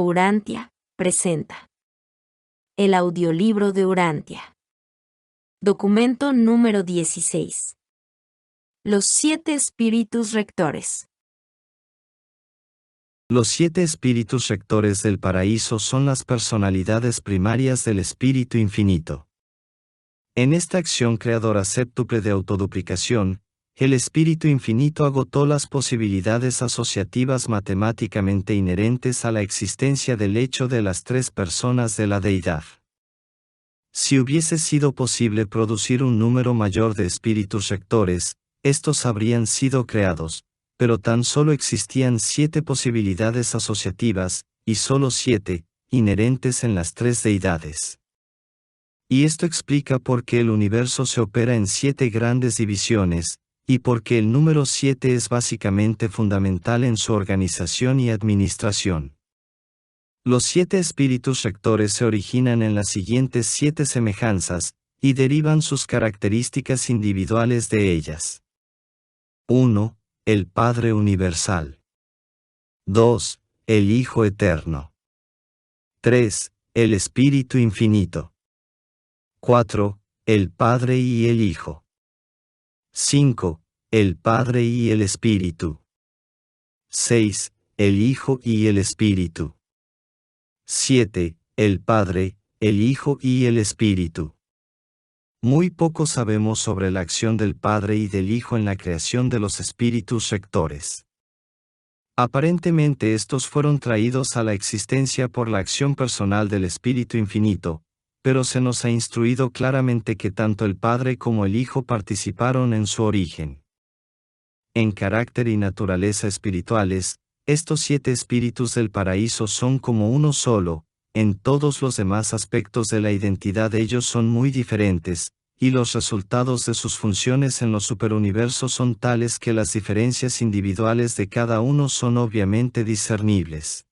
Urantia presenta el audiolibro de Urantia. Documento número 16. Los 7 espíritus rectores. Los 7 espíritus rectores del paraíso son las personalidades primarias del Espíritu Infinito. En esta acción creadora séptuple de autoduplicación, el Espíritu Infinito agotó las posibilidades asociativas matemáticamente inherentes a la existencia del hecho de las 3 personas de la deidad. Si hubiese sido posible producir un número mayor de espíritus rectores, estos habrían sido creados, pero tan solo existían 7 posibilidades asociativas, y solo 7, inherentes en las 3 deidades. Y esto explica por qué el universo se opera en 7 grandes divisiones, y por qué el número 7 es básicamente fundamental en su organización y administración. Los 7 espíritus rectores se originan en las siguientes 7 semejanzas, y derivan sus características individuales de ellas. 1. El Padre Universal. 2. El Hijo Eterno. 3. El Espíritu Infinito. 4. El Padre y el Hijo. 5. El Padre y el Espíritu. 6. El Hijo y el Espíritu. 7. El Padre, el Hijo y el Espíritu. Muy poco sabemos sobre la acción del Padre y del Hijo en la creación de los espíritus rectores. Aparentemente estos fueron traídos a la existencia por la acción personal del Espíritu Infinito, pero se nos ha instruido claramente que tanto el Padre como el Hijo participaron en su origen. En carácter y naturaleza espirituales, estos 7 espíritus del paraíso son como uno solo. En todos los demás aspectos de la identidad ellos son muy diferentes, y los resultados de sus funciones en los superuniversos son tales que las diferencias individuales de cada uno son obviamente discernibles.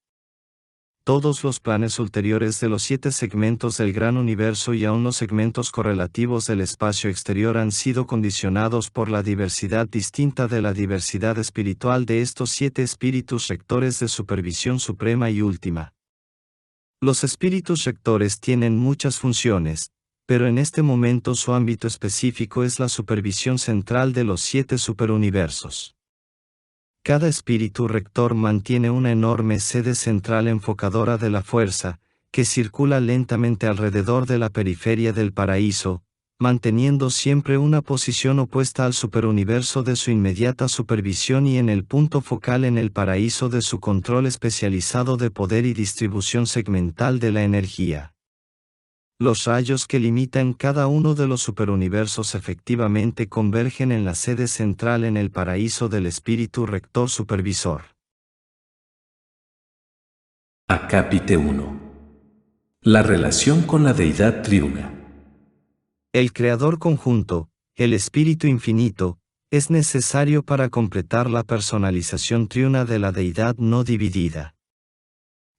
Todos los planes ulteriores de los 7 segmentos del gran universo y aun los segmentos correlativos del espacio exterior han sido condicionados por la diversidad distinta de la diversidad espiritual de estos 7 espíritus rectores de supervisión suprema y última. Los espíritus rectores tienen muchas funciones, pero en este momento su ámbito específico es la supervisión central de los 7 superuniversos. Cada espíritu rector mantiene una enorme sede central enfocadora de la fuerza, que circula lentamente alrededor de la periferia del paraíso, manteniendo siempre una posición opuesta al superuniverso de su inmediata supervisión y en el punto focal en el paraíso de su control especializado de poder y distribución segmental de la energía. Los rayos que limitan cada uno de los superuniversos efectivamente convergen en la sede central en el paraíso del espíritu rector supervisor. Acápite 1. La relación con la deidad triuna. El creador conjunto, el espíritu infinito, es necesario para completar la personalización triuna de la deidad no dividida.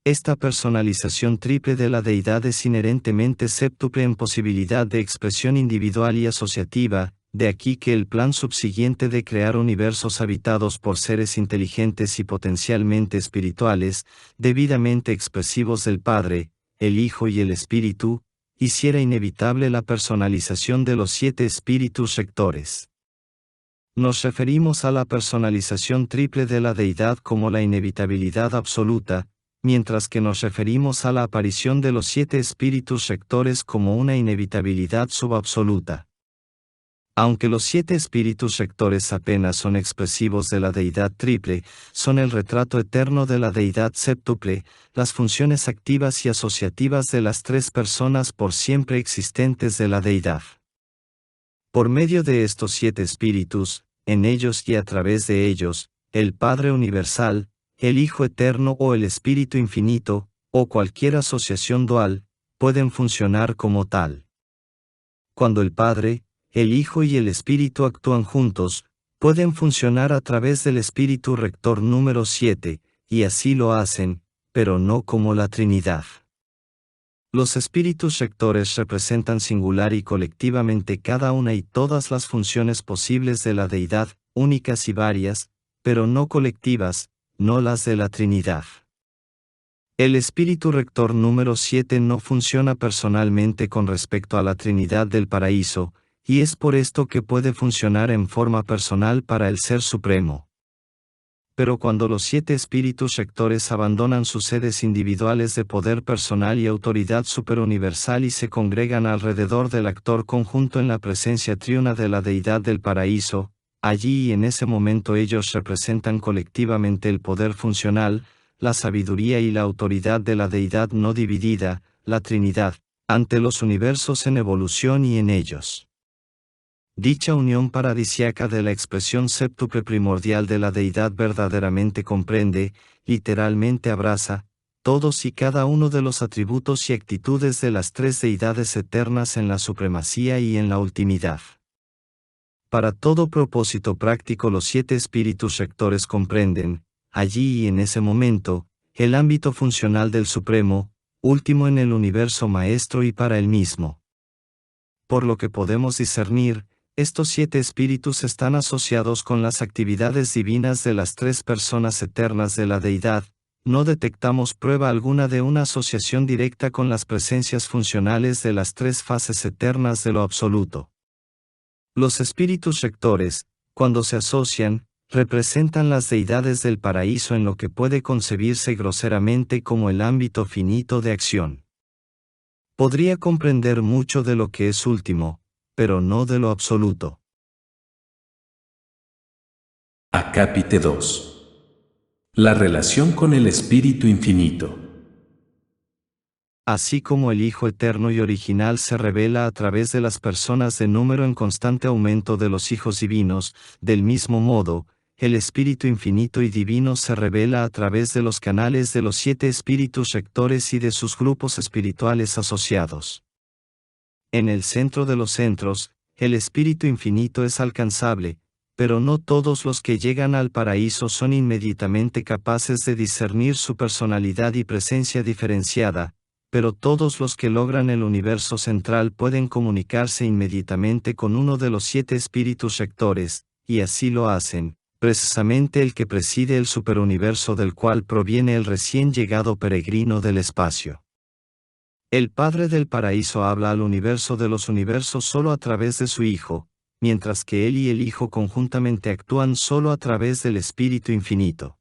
Esta personalización triple de la deidad es inherentemente séptuple en posibilidad de expresión individual y asociativa, de aquí que el plan subsiguiente de crear universos habitados por seres inteligentes y potencialmente espirituales, debidamente expresivos del Padre, el Hijo y el Espíritu, hiciera inevitable la personalización de los 7 espíritus rectores. Nos referimos a la personalización triple de la deidad como la inevitabilidad absoluta, mientras que nos referimos a la aparición de los 7 espíritus rectores como una inevitabilidad subabsoluta. Aunque los 7 espíritus rectores apenas son expresivos de la deidad triple, son el retrato eterno de la deidad séptuple, las funciones activas y asociativas de las 3 personas por siempre existentes de la deidad. Por medio de estos 7 espíritus, en ellos y a través de ellos, el Padre Universal, el Hijo Eterno o el Espíritu Infinito, o cualquier asociación dual, pueden funcionar como tal. Cuando el Padre, el Hijo y el Espíritu actúan juntos, pueden funcionar a través del Espíritu Rector número 7, y así lo hacen, pero no como la Trinidad. Los espíritus rectores representan singular y colectivamente cada una y todas las funciones posibles de la deidad, únicas y varias, pero no colectivas, no las de la Trinidad. El espíritu rector número 7 no funciona personalmente con respecto a la Trinidad del paraíso, y es por esto que puede funcionar en forma personal para el Ser Supremo. Pero cuando los 7 espíritus rectores abandonan sus sedes individuales de poder personal y autoridad superuniversal y se congregan alrededor del actor conjunto en la presencia triuna de la deidad del paraíso, allí y en ese momento ellos representan colectivamente el poder funcional, la sabiduría y la autoridad de la deidad no dividida, la Trinidad, ante los universos en evolución y en ellos. Dicha unión paradisiaca de la expresión séptuple primordial de la deidad verdaderamente comprende, literalmente abraza, todos y cada uno de los atributos y actitudes de las tres deidades eternas en la supremacía y en la ultimidad. Para todo propósito práctico los 7 espíritus rectores comprenden, allí y en ese momento, el ámbito funcional del Supremo, último en el universo maestro y para él mismo. Por lo que podemos discernir, estos 7 espíritus están asociados con las actividades divinas de las 3 personas eternas de la deidad, no detectamos prueba alguna de una asociación directa con las presencias funcionales de las 3 fases eternas de lo absoluto. Los espíritus rectores, cuando se asocian, representan las deidades del paraíso en lo que puede concebirse groseramente como el ámbito finito de acción. Podría comprender mucho de lo que es último, pero no de lo absoluto. Acápite 2. La relación con el Espíritu Infinito. Así como el Hijo eterno y original se revela a través de las personas de número en constante aumento de los hijos divinos, del mismo modo, el Espíritu Infinito y Divino se revela a través de los canales de los 7 espíritus rectores y de sus grupos espirituales asociados. En el centro de los centros, el Espíritu Infinito es alcanzable, pero no todos los que llegan al paraíso son inmediatamente capaces de discernir su personalidad y presencia diferenciada, pero todos los que logran el universo central pueden comunicarse inmediatamente con uno de los 7 espíritus rectores, y así lo hacen, precisamente el que preside el superuniverso del cual proviene el recién llegado peregrino del espacio. El Padre del Paraíso habla al universo de los universos solo a través de su Hijo, mientras que Él y el Hijo conjuntamente actúan solo a través del Espíritu Infinito.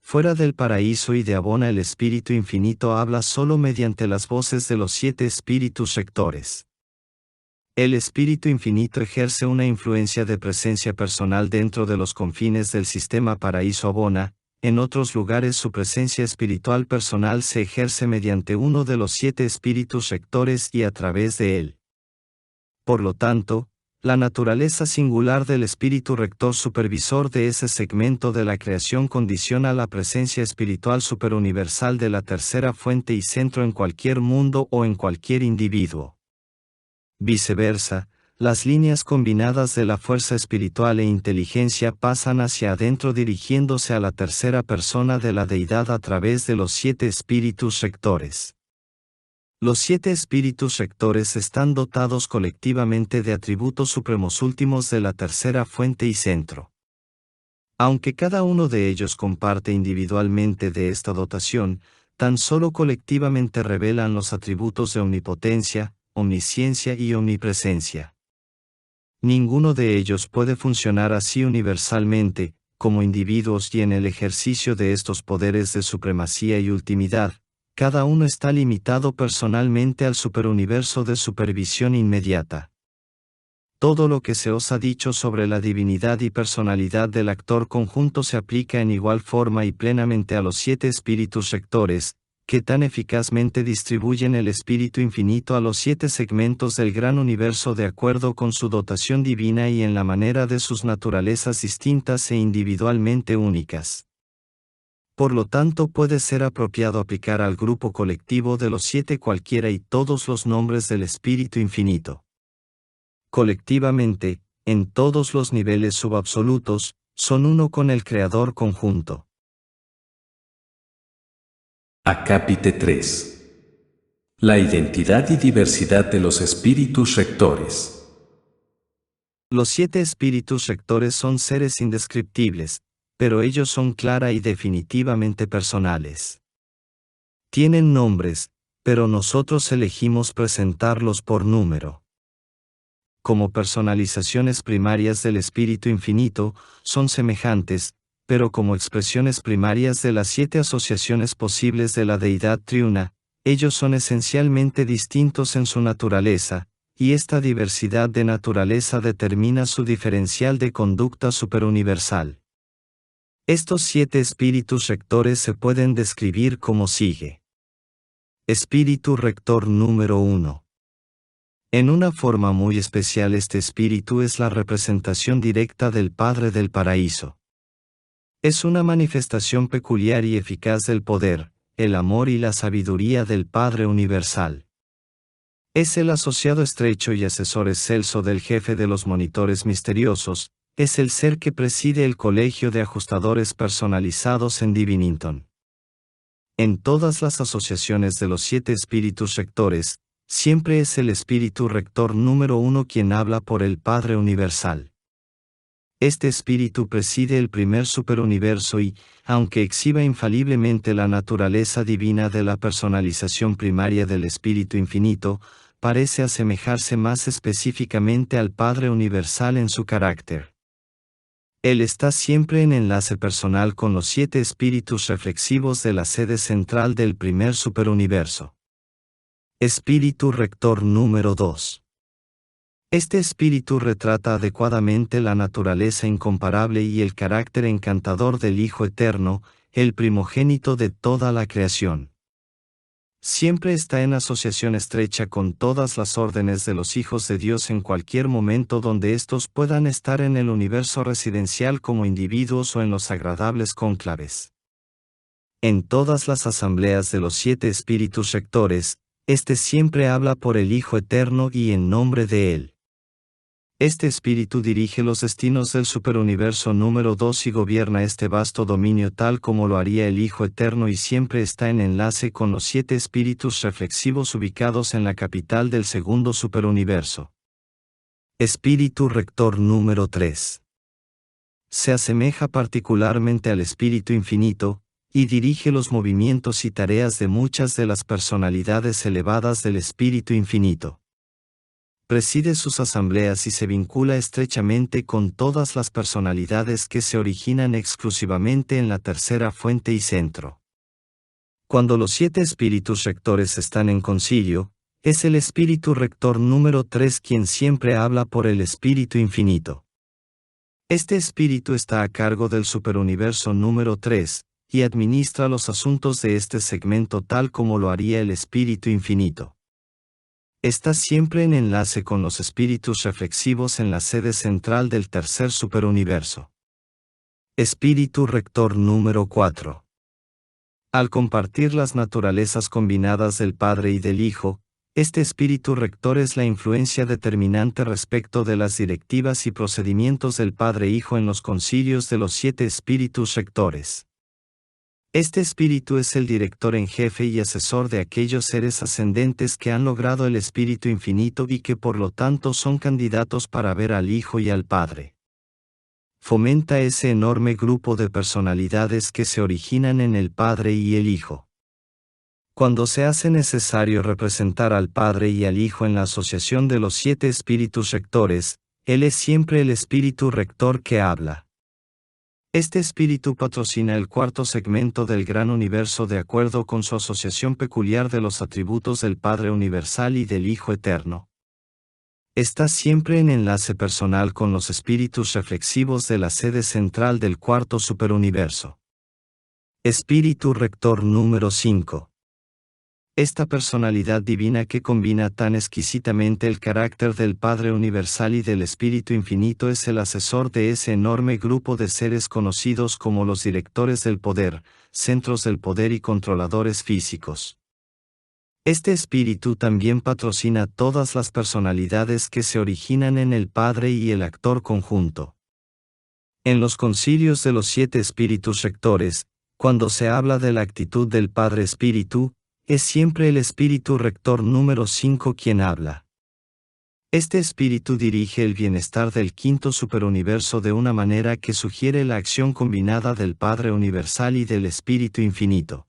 Fuera del paraíso y de Abona el Espíritu Infinito habla solo mediante las voces de los 7 espíritus rectores. El Espíritu Infinito ejerce una influencia de presencia personal dentro de los confines del sistema paraíso Abona. En otros lugares su presencia espiritual personal se ejerce mediante uno de los 7 espíritus rectores y a través de él. Por lo tanto, la naturaleza singular del espíritu rector supervisor de ese segmento de la creación condiciona la presencia espiritual superuniversal de la tercera fuente y centro en cualquier mundo o en cualquier individuo. Viceversa, las líneas combinadas de la fuerza espiritual e inteligencia pasan hacia adentro dirigiéndose a la tercera persona de la deidad a través de los 7 espíritus rectores. Los 7 espíritus rectores están dotados colectivamente de atributos supremos últimos de la tercera fuente y centro. Aunque cada uno de ellos comparte individualmente de esta dotación, tan solo colectivamente revelan los atributos de omnipotencia, omnisciencia y omnipresencia. Ninguno de ellos puede funcionar así universalmente, como individuos y en el ejercicio de estos poderes de supremacía y ultimidad, cada uno está limitado personalmente al superuniverso de supervisión inmediata. Todo lo que se os ha dicho sobre la divinidad y personalidad del actor conjunto se aplica en igual forma y plenamente a los 7 espíritus rectores, que tan eficazmente distribuyen el Espíritu Infinito a los 7 segmentos del gran universo de acuerdo con su dotación divina y en la manera de sus naturalezas distintas e individualmente únicas. Por lo tanto puede ser apropiado aplicar al grupo colectivo de los 7 cualquiera y todos los nombres del Espíritu Infinito. Colectivamente, en todos los niveles subabsolutos, son uno con el Creador conjunto. Acápite 3. La identidad y diversidad de los espíritus rectores. Los 7 espíritus rectores son seres indescriptibles, pero ellos son clara y definitivamente personales. Tienen nombres, pero nosotros elegimos presentarlos por número. Como personalizaciones primarias del Espíritu Infinito, son semejantes, pero como expresiones primarias de las 7 asociaciones posibles de la Deidad Triuna, ellos son esencialmente distintos en su naturaleza, y esta diversidad de naturaleza determina su diferencial de conducta superuniversal. Estos 7 espíritus rectores se pueden describir como sigue. Espíritu rector número 1. En una forma muy especial este espíritu es la representación directa del Padre del Paraíso. Es una manifestación peculiar y eficaz del poder, el amor y la sabiduría del Padre Universal. Es el asociado estrecho y asesor excelso del jefe de los monitores misteriosos, es el ser que preside el colegio de ajustadores personalizados en Divinington. En todas las asociaciones de los 7 espíritus rectores, siempre es el espíritu rector número 1 quien habla por el Padre Universal. Este espíritu preside el primer superuniverso y, aunque exhiba infaliblemente la naturaleza divina de la personalización primaria del Espíritu Infinito, parece asemejarse más específicamente al Padre Universal en su carácter. Él está siempre en enlace personal con los 7 espíritus reflexivos de la sede central del primer superuniverso. Espíritu rector número 2. Este espíritu retrata adecuadamente la naturaleza incomparable y el carácter encantador del Hijo Eterno, el primogénito de toda la creación. Siempre está en asociación estrecha con todas las órdenes de los hijos de Dios en cualquier momento donde éstos puedan estar en el universo residencial como individuos o en los agradables cónclaves. En todas las asambleas de los 7 espíritus rectores, este siempre habla por el Hijo Eterno y en nombre de Él. Este espíritu dirige los destinos del superuniverso número 2 y gobierna este vasto dominio tal como lo haría el Hijo Eterno y siempre está en enlace con los 7 espíritus reflexivos ubicados en la capital del segundo superuniverso. Espíritu rector número 3. Se asemeja particularmente al Espíritu Infinito, y dirige los movimientos y tareas de muchas de las personalidades elevadas del Espíritu Infinito. Preside sus asambleas y se vincula estrechamente con todas las personalidades que se originan exclusivamente en la tercera fuente y centro. Cuando los 7 espíritus rectores están en concilio, es el espíritu rector número 3 quien siempre habla por el Espíritu Infinito. Este espíritu está a cargo del superuniverso número 3, y administra los asuntos de este segmento tal como lo haría el Espíritu Infinito. Está siempre en enlace con los espíritus reflexivos en la sede central del tercer superuniverso. Espíritu rector número 4. Al compartir las naturalezas combinadas del Padre y del Hijo, este espíritu rector es la influencia determinante respecto de las directivas y procedimientos del Padre Hijo en los concilios de los 7 espíritus rectores. Este espíritu es el director en jefe y asesor de aquellos seres ascendentes que han logrado el Espíritu Infinito y que por lo tanto son candidatos para ver al Hijo y al Padre. Fomenta ese enorme grupo de personalidades que se originan en el Padre y el Hijo. Cuando se hace necesario representar al Padre y al Hijo en la asociación de los 7 espíritus rectores, Él es siempre el espíritu rector que habla. Este espíritu patrocina el cuarto segmento del gran universo de acuerdo con su asociación peculiar de los atributos del Padre Universal y del Hijo Eterno. Está siempre en enlace personal con los espíritus reflexivos de la sede central del cuarto superuniverso. Espíritu rector número 5. Esta personalidad divina que combina tan exquisitamente el carácter del Padre Universal y del Espíritu Infinito es el asesor de ese enorme grupo de seres conocidos como los directores del poder, centros del poder y controladores físicos. Este espíritu también patrocina todas las personalidades que se originan en el Padre y el actor conjunto. En los concilios de los 7 espíritus rectores, cuando se habla de la actitud del Padre Espíritu, es siempre el espíritu rector número 5 quien habla. Este espíritu dirige el bienestar del quinto superuniverso de una manera que sugiere la acción combinada del Padre Universal y del Espíritu Infinito.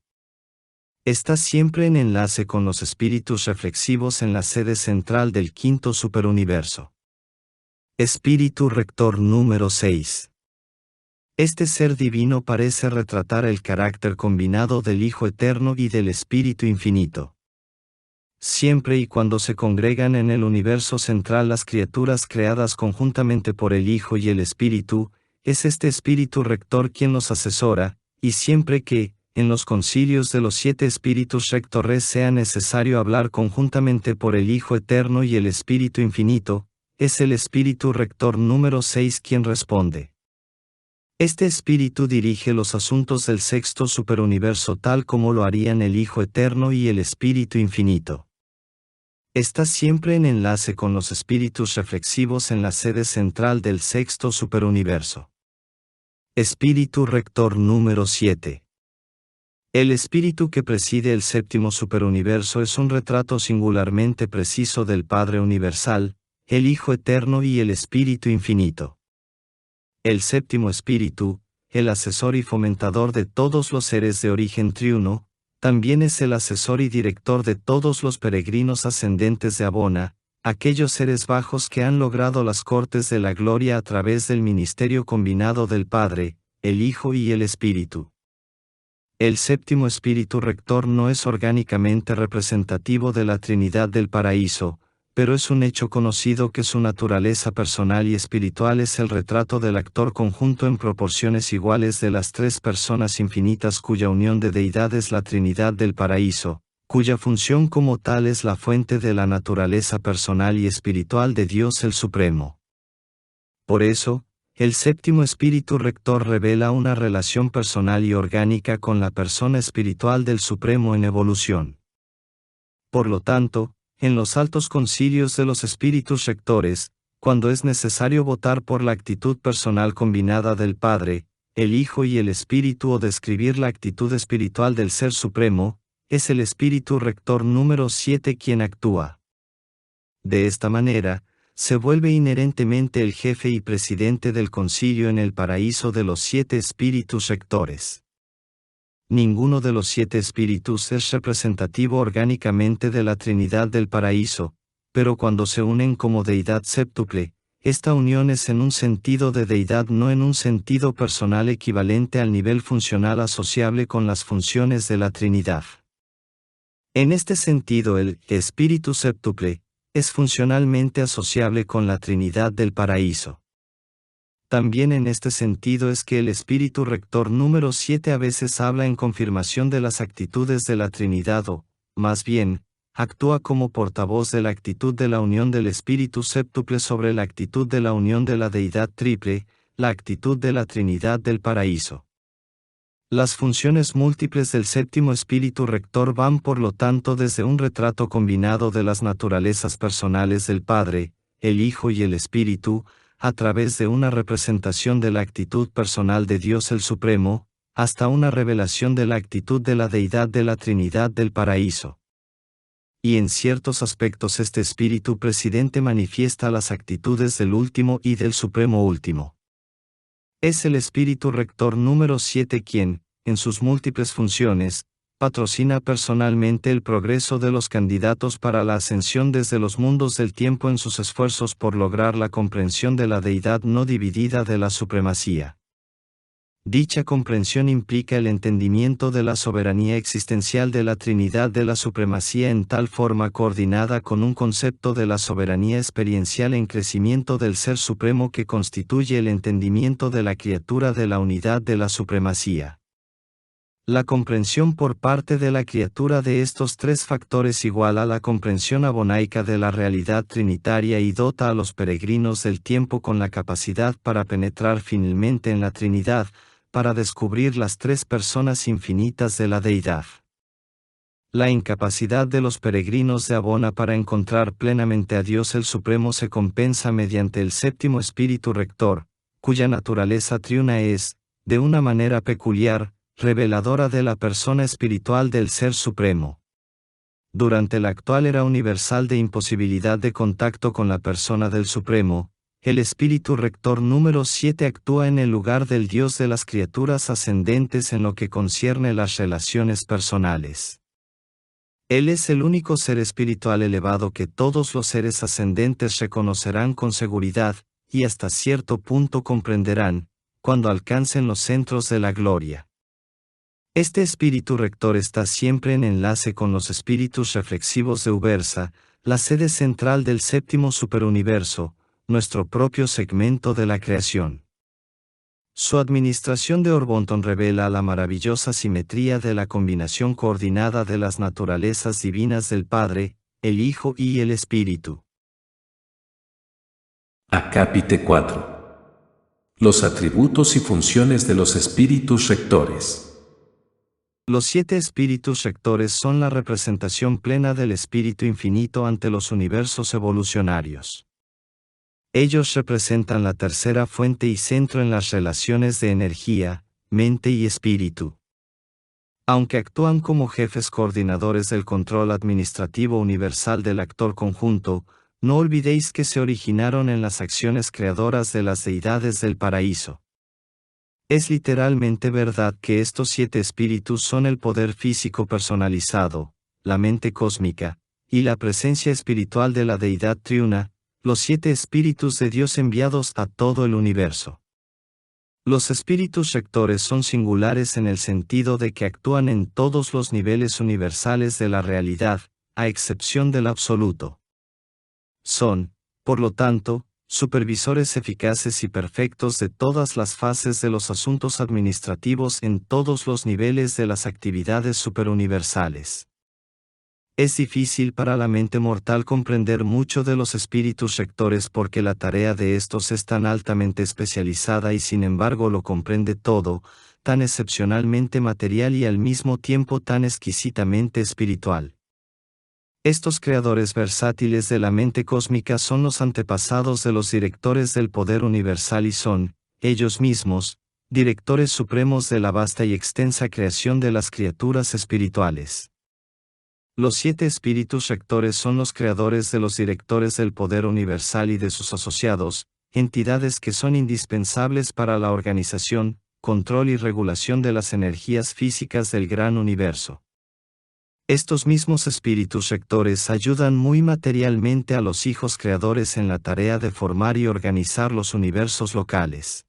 Está siempre en enlace con los espíritus reflexivos en la sede central del quinto superuniverso. Espíritu rector número 6. Este ser divino parece retratar el carácter combinado del Hijo Eterno y del Espíritu Infinito. Siempre y cuando se congregan en el universo central las criaturas creadas conjuntamente por el Hijo y el Espíritu, es este Espíritu rector quien los asesora, y siempre que, en los concilios de los 7 espíritus rectores sea necesario hablar conjuntamente por el Hijo Eterno y el Espíritu Infinito, es el Espíritu rector número 6 quien responde. Este espíritu dirige los asuntos del sexto superuniverso tal como lo harían el Hijo Eterno y el Espíritu Infinito. Está siempre en enlace con los espíritus reflexivos en la sede central del sexto superuniverso. Espíritu rector número 7. El espíritu que preside el séptimo superuniverso es un retrato singularmente preciso del Padre Universal, el Hijo Eterno y el Espíritu Infinito. El séptimo espíritu, el asesor y fomentador de todos los seres de origen triuno, también es el asesor y director de todos los peregrinos ascendentes de Abona, aquellos seres bajos que han logrado las cortes de la gloria a través del ministerio combinado del Padre, el Hijo y el Espíritu. El séptimo espíritu rector no es orgánicamente representativo de la Trinidad del Paraíso, pero es un hecho conocido que su naturaleza personal y espiritual es el retrato del actor conjunto en proporciones iguales de las 3 personas infinitas cuya unión de deidad es la Trinidad del Paraíso, cuya función como tal es la fuente de la naturaleza personal y espiritual de Dios el Supremo. Por eso, el séptimo espíritu rector revela una relación personal y orgánica con la persona espiritual del Supremo en evolución. Por lo tanto, en los altos concilios de los espíritus rectores, cuando es necesario votar por la actitud personal combinada del Padre, el Hijo y el Espíritu o describir la actitud espiritual del Ser Supremo, es el espíritu rector número 7 quien actúa. De esta manera, se vuelve inherentemente el jefe y presidente del concilio en el paraíso de los 7 espíritus rectores. Ninguno de los 7 espíritus es representativo orgánicamente de la Trinidad del Paraíso, pero cuando se unen como deidad séptuple, esta unión es en un sentido de deidad no en un sentido personal equivalente al nivel funcional asociable con las funciones de la Trinidad. En este sentido el espíritu séptuple es funcionalmente asociable con la Trinidad del Paraíso. También en este sentido es que el espíritu rector número 7 a veces habla en confirmación de las actitudes de la Trinidad o, más bien, actúa como portavoz de la actitud de la unión del espíritu séptuple sobre la actitud de la unión de la deidad triple, la actitud de la Trinidad del Paraíso. Las funciones múltiples del séptimo espíritu rector van por lo tanto desde un retrato combinado de las naturalezas personales del Padre, el Hijo y el Espíritu, a través de una representación de la actitud personal de Dios el Supremo, hasta una revelación de la actitud de la deidad de la Trinidad del Paraíso. Y en ciertos aspectos este espíritu presidente manifiesta las actitudes del último y del Supremo último. Es el espíritu rector número 7 quien, en sus múltiples funciones, patrocina personalmente el progreso de los candidatos para la ascensión desde los mundos del tiempo en sus esfuerzos por lograr la comprensión de la deidad no dividida de la supremacía. Dicha comprensión implica el entendimiento de la soberanía existencial de la Trinidad de la supremacía en tal forma coordinada con un concepto de la soberanía experiencial en crecimiento del Ser Supremo que constituye el entendimiento de la criatura de la unidad de la supremacía. La comprensión por parte de la criatura de estos 3 factores igual a la comprensión abonaica de la realidad trinitaria y dota a los peregrinos del tiempo con la capacidad para penetrar finalmente en la Trinidad, para descubrir las 3 personas infinitas de la deidad. La incapacidad de los peregrinos de Abona para encontrar plenamente a Dios el Supremo se compensa mediante el séptimo espíritu rector, cuya naturaleza triuna es, de una manera peculiar, reveladora de la persona espiritual del Ser Supremo. Durante la actual era universal de imposibilidad de contacto con la persona del Supremo, el espíritu rector número 7 actúa en el lugar del Dios de las criaturas ascendentes en lo que concierne las relaciones personales. Él es el único ser espiritual elevado que todos los seres ascendentes reconocerán con seguridad, y hasta cierto punto comprenderán, cuando alcancen los centros de la gloria. Este espíritu rector está siempre en enlace con los espíritus reflexivos de Ubersa, la sede central del séptimo superuniverso, nuestro propio segmento de la creación. Su administración de Orbonton revela la maravillosa simetría de la combinación coordinada de las naturalezas divinas del Padre, el Hijo y el Espíritu. Acápite 4. Los atributos y funciones de los espíritus rectores. Los 7 espíritus rectores son la representación plena del Espíritu Infinito ante los universos evolucionarios. Ellos representan la tercera fuente y centro en las relaciones de energía, mente y espíritu. Aunque actúan como jefes coordinadores del control administrativo universal del actor conjunto, no olvidéis que se originaron en las acciones creadoras de las deidades del paraíso. Es literalmente verdad que estos 7 espíritus son el poder físico personalizado, la mente cósmica, y la presencia espiritual de la deidad triuna, los 7 espíritus de Dios enviados a todo el universo. Los espíritus rectores son singulares en el sentido de que actúan en todos los niveles universales de la realidad, a excepción del absoluto. Son, por lo tanto, supervisores eficaces y perfectos de todas las fases de los asuntos administrativos en todos los niveles de las actividades superuniversales. Es difícil para la mente mortal comprender mucho de los espíritus rectores porque la tarea de estos es tan altamente especializada y sin embargo lo comprende todo, tan excepcionalmente material y al mismo tiempo tan exquisitamente espiritual. Estos creadores versátiles de la mente cósmica son los antepasados de los directores del poder universal y son, ellos mismos, directores supremos de la vasta y extensa creación de las criaturas espirituales. Los 7 espíritus rectores son los creadores de los directores del poder universal y de sus asociados, entidades que son indispensables para la organización, control y regulación de las energías físicas del gran universo. Estos mismos espíritus rectores ayudan muy materialmente a los hijos creadores en la tarea de formar y organizar los universos locales.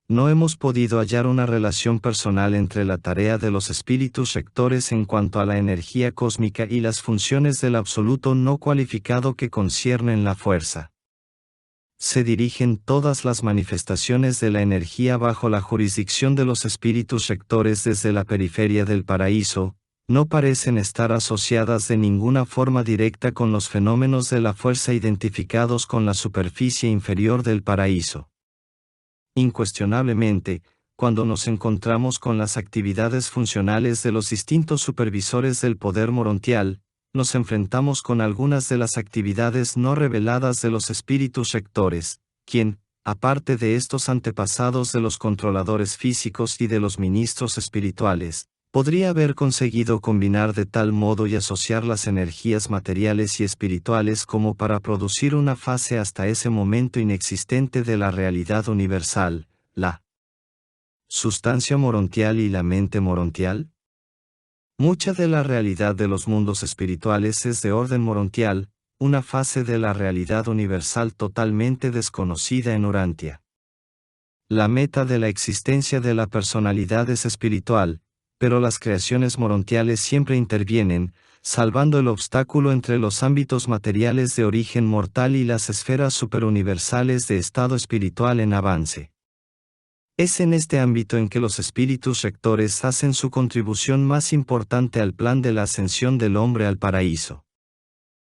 No hemos podido hallar una relación personal entre la tarea de los espíritus rectores en cuanto a la energía cósmica y las funciones del absoluto no cualificado que conciernen la fuerza. Se dirigen todas las manifestaciones de la energía bajo la jurisdicción de los espíritus rectores desde la periferia del paraíso, no parecen estar asociadas de ninguna forma directa con los fenómenos de la fuerza identificados con la superficie inferior del paraíso. Incuestionablemente, cuando nos encontramos con las actividades funcionales de los distintos supervisores del poder morontial, nos enfrentamos con algunas de las actividades no reveladas de los espíritus rectores, quien, aparte de estos antepasados de los controladores físicos y de los ministros espirituales, podría haber conseguido combinar de tal modo y asociar las energías materiales y espirituales como para producir una fase hasta ese momento inexistente de la realidad universal, la sustancia morontial y la mente morontial. Mucha de la realidad de los mundos espirituales es de orden morontial, una fase de la realidad universal totalmente desconocida en Urantia. La meta de la existencia de la personalidad es espiritual, pero las creaciones morontiales siempre intervienen, salvando el obstáculo entre los ámbitos materiales de origen mortal y las esferas superuniversales de estado espiritual en avance. Es en este ámbito en que los espíritus rectores hacen su contribución más importante al plan de la ascensión del hombre al paraíso.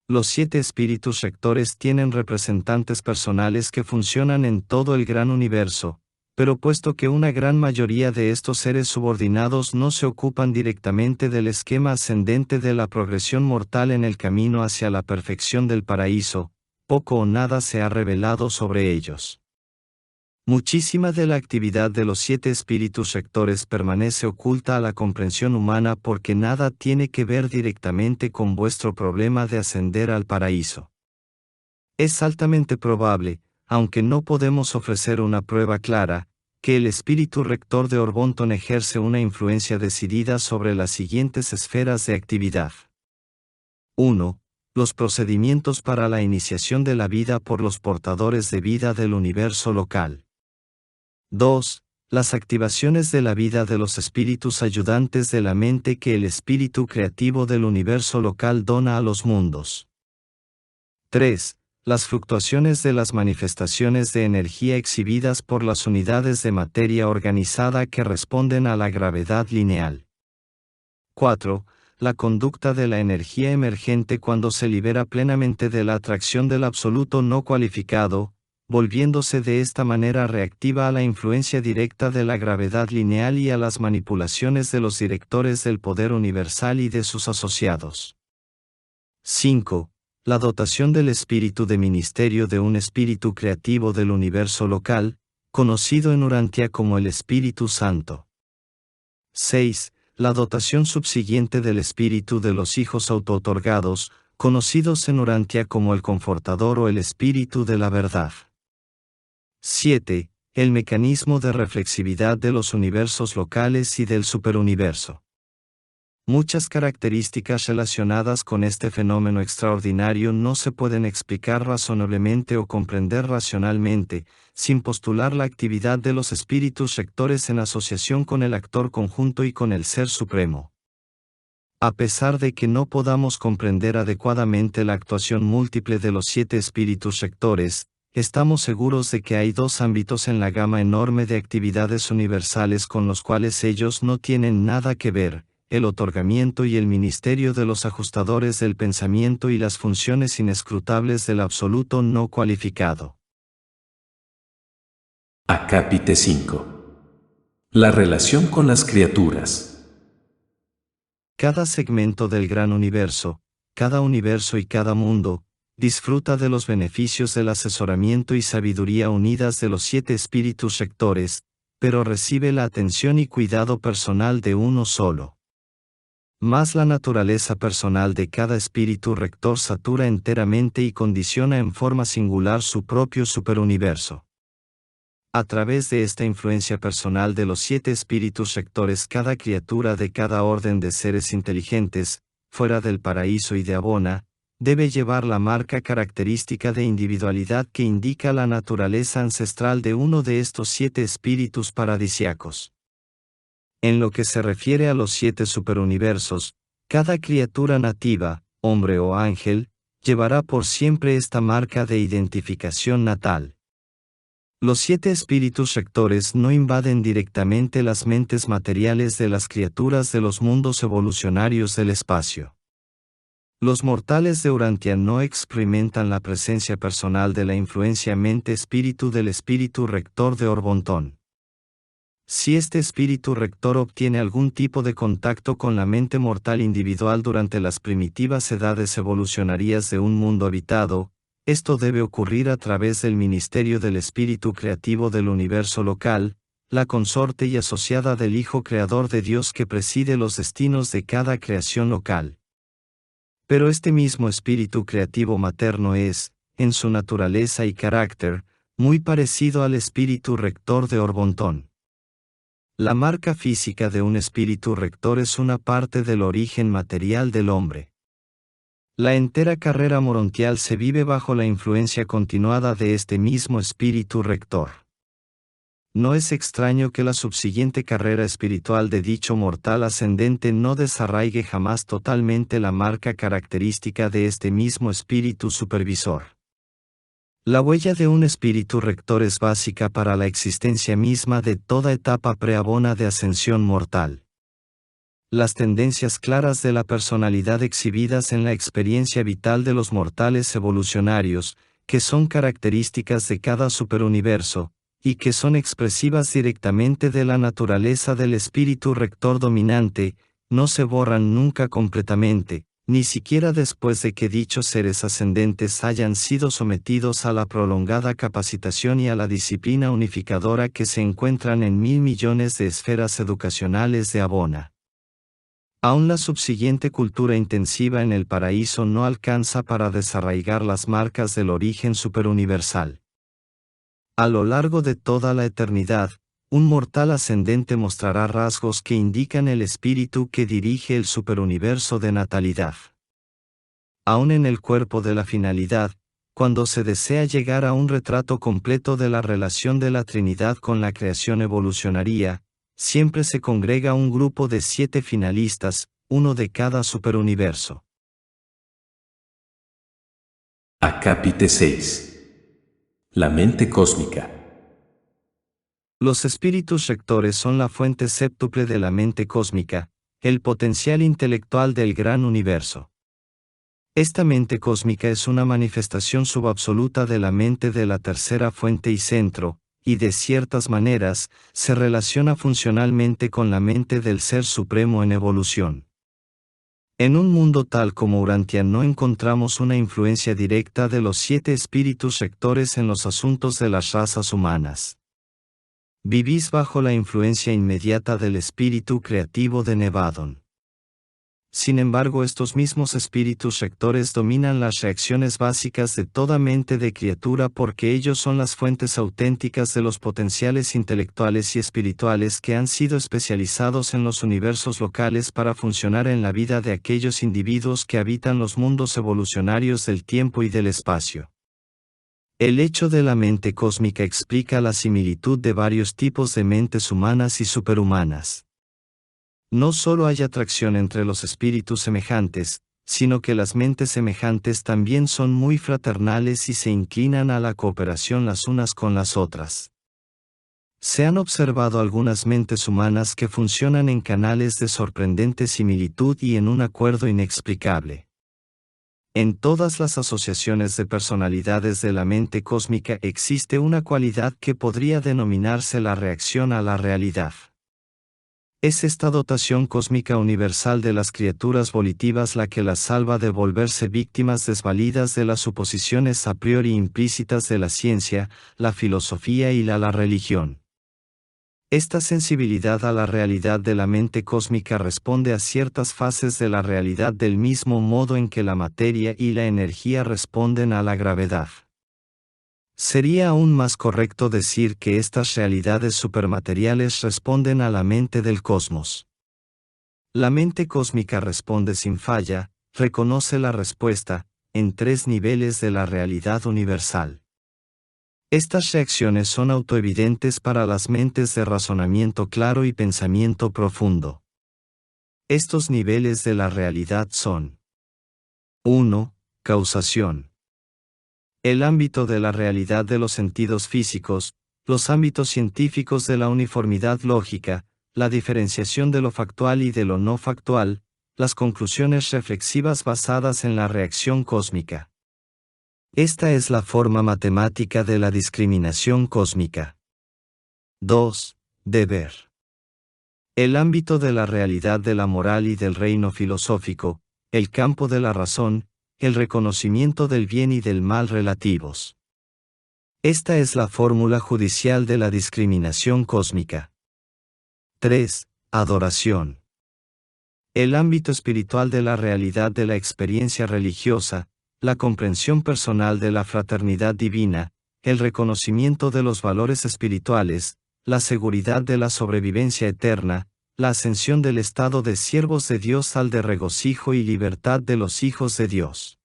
Los 7 espíritus rectores tienen representantes personales que funcionan en todo el gran universo, pero puesto que una gran mayoría de estos seres subordinados no se ocupan directamente del esquema ascendente de la progresión mortal en el camino hacia la perfección del paraíso, poco o nada se ha revelado sobre ellos. Muchísima de la actividad de los 7 espíritus rectores permanece oculta a la comprensión humana porque nada tiene que ver directamente con vuestro problema de ascender al paraíso. Es altamente probable, aunque no podemos ofrecer una prueba clara, que el espíritu rector de Orbonton ejerce una influencia decidida sobre las siguientes esferas de actividad. 1. Los procedimientos para la iniciación de la vida por los portadores de vida del universo local. 2. Las activaciones de la vida de los espíritus ayudantes de la mente que el espíritu creativo del universo local dona a los mundos. 3. Las fluctuaciones de las manifestaciones de energía exhibidas por las unidades de materia organizada que responden a la gravedad lineal. 4. La conducta de la energía emergente cuando se libera plenamente de la atracción del absoluto no cualificado, volviéndose de esta manera reactiva a la influencia directa de la gravedad lineal y a las manipulaciones de los directores del poder universal y de sus asociados. 5. La dotación del espíritu de ministerio de un espíritu creativo del universo local, conocido en Urantia como el Espíritu Santo. 6. La dotación subsiguiente del espíritu de los hijos autootorgados, conocidos en Urantia como el Confortador o el Espíritu de la Verdad. 7. El mecanismo de reflexividad de los universos locales y del superuniverso. Muchas características relacionadas con este fenómeno extraordinario no se pueden explicar razonablemente o comprender racionalmente, sin postular la actividad de los espíritus rectores en asociación con el actor conjunto y con el Ser Supremo. A pesar de que no podamos comprender adecuadamente la actuación múltiple de los 7 espíritus rectores, estamos seguros de que hay 2 ámbitos en la gama enorme de actividades universales con los cuales ellos no tienen nada que ver: el otorgamiento y el ministerio de los ajustadores del pensamiento y las funciones inescrutables del absoluto no cualificado. Acápite 5. La relación con las criaturas. Cada segmento del gran universo, cada universo y cada mundo, disfruta de los beneficios del asesoramiento y sabiduría unidas de los 7 espíritus rectores, pero recibe la atención y cuidado personal de uno solo. Mas la naturaleza personal de cada espíritu rector satura enteramente y condiciona en forma singular su propio superuniverso. A través de esta influencia personal de los 7 espíritus rectores, cada criatura de cada orden de seres inteligentes, fuera del paraíso y de Abona, debe llevar la marca característica de individualidad que indica la naturaleza ancestral de uno de estos 7 espíritus paradisiacos. En lo que se refiere a los 7 superuniversos, cada criatura nativa, hombre o ángel, llevará por siempre esta marca de identificación natal. Los 7 espíritus rectores no invaden directamente las mentes materiales de las criaturas de los mundos evolucionarios del espacio. Los mortales de Urantia no experimentan la presencia personal de la influencia mente-espíritu del espíritu rector de Orbontón. Si este espíritu rector obtiene algún tipo de contacto con la mente mortal individual durante las primitivas edades evolucionarias de un mundo habitado, esto debe ocurrir a través del ministerio del espíritu creativo del universo local, la consorte y asociada del Hijo Creador de Dios que preside los destinos de cada creación local. Pero este mismo espíritu creativo materno es, en su naturaleza y carácter, muy parecido al espíritu rector de Orbontón. La marca física de un espíritu rector es una parte del origen material del hombre. La entera carrera morontial se vive bajo la influencia continuada de este mismo espíritu rector. No es extraño que la subsiguiente carrera espiritual de dicho mortal ascendente no desarraigue jamás totalmente la marca característica de este mismo espíritu supervisor. La huella de un espíritu rector es básica para la existencia misma de toda etapa preabona de ascensión mortal. Las tendencias claras de la personalidad exhibidas en la experiencia vital de los mortales evolucionarios, que son características de cada superuniverso, y que son expresivas directamente de la naturaleza del espíritu rector dominante, no se borran nunca completamente, ni siquiera después de que dichos seres ascendentes hayan sido sometidos a la prolongada capacitación y a la disciplina unificadora que se encuentran en 1000 millones de esferas educacionales de Abona. Aún la subsiguiente cultura intensiva en el paraíso no alcanza para desarraigar las marcas del origen superuniversal. A lo largo de toda la eternidad, un mortal ascendente mostrará rasgos que indican el espíritu que dirige el superuniverso de natalidad. Aún en el cuerpo de la finalidad, cuando se desea llegar a un retrato completo de la relación de la Trinidad con la creación evolucionaria, siempre se congrega un grupo de 7 finalistas, uno de cada superuniverso. Acápite 6. La mente cósmica. Los espíritus rectores son la fuente séptuple de la mente cósmica, el potencial intelectual del gran universo. Esta mente cósmica es una manifestación subabsoluta de la mente de la tercera fuente y centro, y de ciertas maneras, se relaciona funcionalmente con la mente del Ser Supremo en evolución. En un mundo tal como Urantia no encontramos una influencia directa de los 7 espíritus rectores en los asuntos de las razas humanas. Vivís bajo la influencia inmediata del espíritu creativo de Nevadon. Sin embargo, estos mismos espíritus rectores dominan las reacciones básicas de toda mente de criatura porque ellos son las fuentes auténticas de los potenciales intelectuales y espirituales que han sido especializados en los universos locales para funcionar en la vida de aquellos individuos que habitan los mundos evolucionarios del tiempo y del espacio. El hecho de la mente cósmica explica la similitud de varios tipos de mentes humanas y superhumanas. No solo hay atracción entre los espíritus semejantes, sino que las mentes semejantes también son muy fraternales y se inclinan a la cooperación las unas con las otras. Se han observado algunas mentes humanas que funcionan en canales de sorprendente similitud y en un acuerdo inexplicable. En todas las asociaciones de personalidades de la mente cósmica existe una cualidad que podría denominarse la reacción a la realidad. Es esta dotación cósmica universal de las criaturas volitivas la que las salva de volverse víctimas desvalidas de las suposiciones a priori implícitas de la ciencia, la filosofía y la religión. Esta sensibilidad a la realidad de la mente cósmica responde a ciertas fases de la realidad del mismo modo en que la materia y la energía responden a la gravedad. Sería aún más correcto decir que estas realidades supermateriales responden a la mente del cosmos. La mente cósmica responde sin falla, reconoce la respuesta, en 3 niveles de la realidad universal. Estas reacciones son autoevidentes para las mentes de razonamiento claro y pensamiento profundo. Estos niveles de la realidad son: 1. Causación. El ámbito de la realidad de los sentidos físicos, los ámbitos científicos de la uniformidad lógica, la diferenciación de lo factual y de lo no factual, las conclusiones reflexivas basadas en la reacción cósmica. Esta es la forma matemática de la discriminación cósmica. 2. Deber. El ámbito de la realidad de la moral y del reino filosófico, el campo de la razón, el reconocimiento del bien y del mal relativos. Esta es la fórmula judicial de la discriminación cósmica. 3. Adoración. El ámbito espiritual de la realidad de la experiencia religiosa, la comprensión personal de la fraternidad divina, el reconocimiento de los valores espirituales, la seguridad de la sobrevivencia eterna, la ascensión del estado de siervos de Dios al de regocijo y libertad de los hijos de Dios.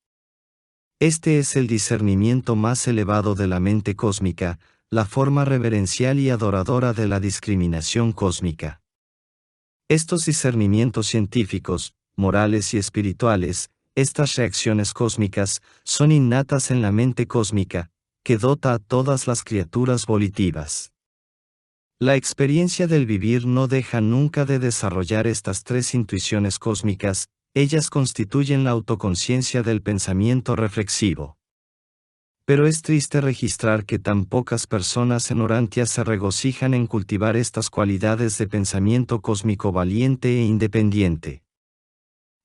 Este es el discernimiento más elevado de la mente cósmica, la forma reverencial y adoradora de la discriminación cósmica. Estos discernimientos científicos, morales y espirituales, estas reacciones cósmicas, son innatas en la mente cósmica, que dota a todas las criaturas volitivas. La experiencia del vivir no deja nunca de desarrollar estas 3 intuiciones cósmicas, ellas constituyen la autoconciencia del pensamiento reflexivo. Pero es triste registrar que tan pocas personas en Urantia se regocijan en cultivar estas cualidades de pensamiento cósmico valiente e independiente.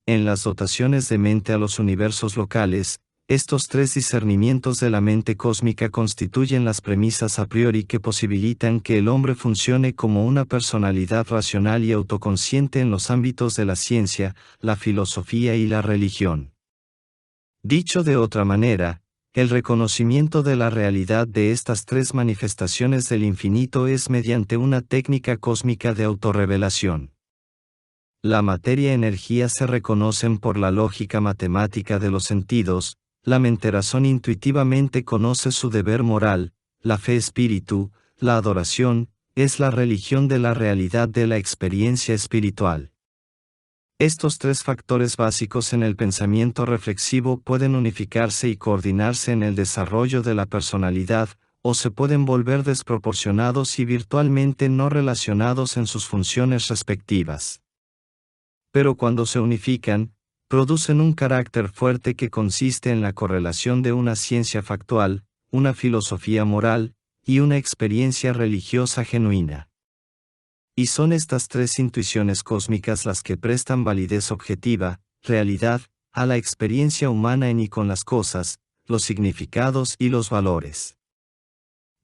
En las dotaciones de mente a los universos locales, estos 3 discernimientos de la mente cósmica constituyen las premisas a priori que posibilitan que el hombre funcione como una personalidad racional y autoconsciente en los ámbitos de la ciencia, la filosofía y la religión. Dicho de otra manera, el reconocimiento de la realidad de estas 3 manifestaciones del infinito es mediante una técnica cósmica de autorrevelación. La materia y energía se reconocen por la lógica matemática de los sentidos, la mente razón intuitivamente conoce su deber moral, la fe espíritu, la adoración, es la religión de la realidad de la experiencia espiritual. Estos tres factores básicos en el pensamiento reflexivo pueden unificarse y coordinarse en el desarrollo de la personalidad, o se pueden volver desproporcionados y virtualmente no relacionados en sus funciones respectivas. Pero cuando se unifican, producen un carácter fuerte que consiste en la correlación de una ciencia factual, una filosofía moral, y una experiencia religiosa genuina. Y son estas tres intuiciones cósmicas las que prestan validez objetiva, realidad, a la experiencia humana en y con las cosas, los significados y los valores.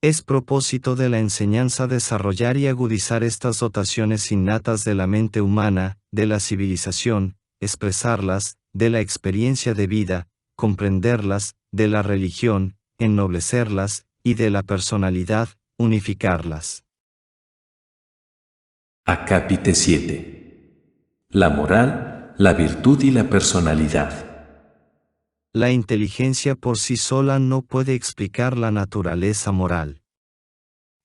Es propósito de la enseñanza desarrollar y agudizar estas dotaciones innatas de la mente humana, de la civilización, expresarlas, de la experiencia de vida, comprenderlas, de la religión, ennoblecerlas, y de la personalidad, unificarlas. Acápite 7. La moral, la virtud y la personalidad. La inteligencia por sí sola no puede explicar la naturaleza moral.